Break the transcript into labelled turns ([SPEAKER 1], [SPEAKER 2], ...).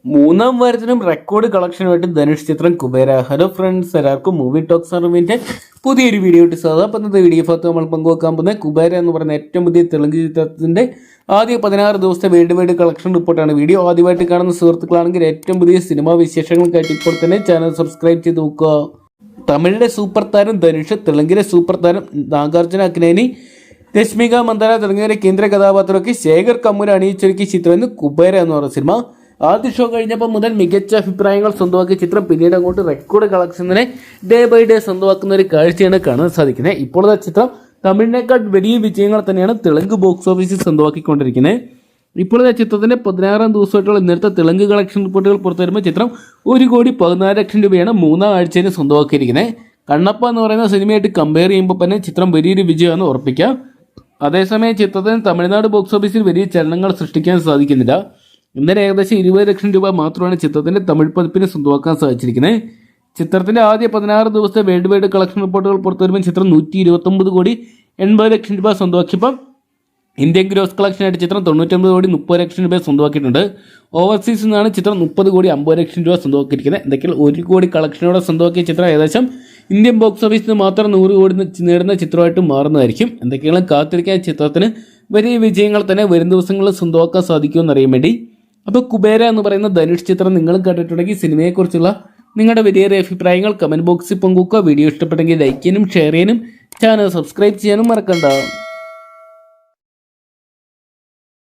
[SPEAKER 1] മൂന്നാം വാരത്തിനും റെക്കോർഡ് കളക്ഷനുമായിട്ട് ധനുഷ് ചിത്രം Kubera. Hello friends, എല്ലാവർക്കും മൂവി ടോക്സ് അറിവിൻ്റെ പുതിയൊരു വീഡിയോ ഇട്ട് സാധാ. അപ്പം ഇന്നത്തെ വീഡിയോ ഭാഗത്ത് നമ്മൾ പങ്കുവെക്കാൻ പോകുന്നത് കുബേര എന്ന് പറയുന്ന ഏറ്റവും പുതിയ തെലുങ്ക് ചിത്രത്തിൻ്റെ ആദ്യ 16 ദിവസത്തെ വേൾഡ് വൈഡ് കളക്ഷൻ റിപ്പോർട്ടാണ്. വീഡിയോ ആദ്യമായിട്ട് കാണുന്ന സുഹൃത്തുക്കളാണെങ്കിൽ ഏറ്റവും പുതിയ സിനിമാ വിശേഷങ്ങൾക്കായിട്ട് ഇപ്പോൾ തന്നെ ചാനൽ സബ്സ്ക്രൈബ് ചെയ്ത് നോക്കുക. തമിഴിലെ സൂപ്പർ താരം ധനുഷ്, തെലുങ്കിലെ സൂപ്പർ താരം നാഗാർജുന അക്നേനി, രശ്മിക മന്ദാന തുടങ്ങിയവരെ കേന്ദ്ര കഥാപാത്രമൊക്കെ ശേഖർ കമ്മൂർ അണിയിച്ചൊരുക്കിയ ചിത്രമെന്ന് കുബേര എന്ന് പറയുന്ന സിനിമ. ആദ്യ ഷോ കഴിഞ്ഞപ്പോൾ മുതൽ മികച്ച അഭിപ്രായങ്ങൾ സ്വന്തമാക്കിയ ചിത്രം പിന്നീട് അങ്ങോട്ട് റെക്കോർഡ് കളക്ഷനെ ഡേ ബൈ ഡേ സ്വന്തമാക്കുന്ന ഒരു കാഴ്ചയാണ് കാണാൻ സാധിക്കുന്നത്. ഇപ്പോഴത്തെ ചിത്രം തമിഴിനേക്കാൾ വലിയ വിജയങ്ങൾ തന്നെയാണ് തെലുങ്ക് ബോക്സ് ഓഫീസിൽ സ്വന്തമാക്കിക്കൊണ്ടിരിക്കുന്നത്. ഇപ്പോഴത്തെ ചിത്രത്തിന്റെ 16ാം ദിവസമായിട്ടുള്ള ഇന്നത്തെ തെലുങ്ക് കളക്ഷൻ റിപ്പോർട്ടുകൾ പുറത്തു വരുമ്പോൾ ചിത്രം 1,14,00,000 രൂപയാണ് മൂന്നാം ആഴ്ചയിൽ സ്വന്തമാക്കിയിരിക്കുന്നത്. കണ്ണപ്പ എന്ന് പറയുന്ന സിനിമയായിട്ട് കമ്പയർ ചെയ്യുമ്പോൾ തന്നെ ചിത്രം വലിയൊരു വിജയമാണെന്ന് ഉറപ്പിക്കാം. അതേസമയം ചിത്രത്തിന് തമിഴ്നാട് ബോക്സ് ഓഫീസിൽ വലിയ ചലനങ്ങൾ സൃഷ്ടിക്കാൻ സാധിക്കുന്നില്ല. ഇന്നലെ ഏകദേശം 20,00,000 രൂപ മാത്രമാണ് ചിത്രത്തിന്റെ തമിഴ് പതിപ്പിന് സ്വന്തമാക്കാൻ സാധിച്ചിരിക്കുന്നത്. ചിത്രത്തിന്റെ ആദ്യ 16 ദിവസത്തെ വേൾഡ് വൈഡ് കളക്ഷൻ റിപ്പോർട്ടുകൾ പുറത്തുവരുമ്പോൾ ചിത്രം 129,80,00,000 രൂപ സ്വന്തമാക്കിയപ്പോൾ ഇന്ത്യൻ ഗ്രോസ് കളക്ഷനായിട്ട് ചിത്രം 99,30,00,000 രൂപ സ്വന്തമാക്കിയിട്ടുണ്ട്. ഓവർസീസിൽ നിന്നാണ് ചിത്രം 30,50,00,000 രൂപ സ്വന്തമാക്കിയിരിക്കുന്നത്. എന്തൊക്കെയാണ് 1 കോടി കളക്ഷനോടെ സ്വന്തമാക്കിയ ചിത്രം ഏകദേശം ഇന്ത്യൻ ബോക്സ് ഓഫീസിൽ നിന്ന് മാത്രം 100 കോടി നേടുന്ന ചിത്രമായിട്ട് മാറുന്നതായിരിക്കും. എന്തൊക്കെയാണ് കാത്തിരിക്കാൻ ചിത്രത്തിന് വലിയ വിജയങ്ങൾ തന്നെ വരും ദിവസങ്ങളിൽ സ്വന്തമാക്കാൻ സാധിക്കുമെന്ന് അറിയാൻ വേണ്ടി. അപ്പോൾ കുബേര എന്ന് പറയുന്ന ധനുഷ് ചിത്രം നിങ്ങളും കണ്ടിട്ടുണ്ടെങ്കിൽ സിനിമയെക്കുറിച്ചുള്ള നിങ്ങളുടെ വലിയ അഭിപ്രായങ്ങൾ കമൻറ്റ് ബോക്സിൽ പങ്കുവെക്കുക. വീഡിയോ ഇഷ്ടപ്പെട്ടെങ്കിൽ ലൈക്ക് ചെയ്യാനും ഷെയർ ചെയ്യാനും ചാനൽ സബ്സ്ക്രൈബ് ചെയ്യാനും മറക്കണ്ട.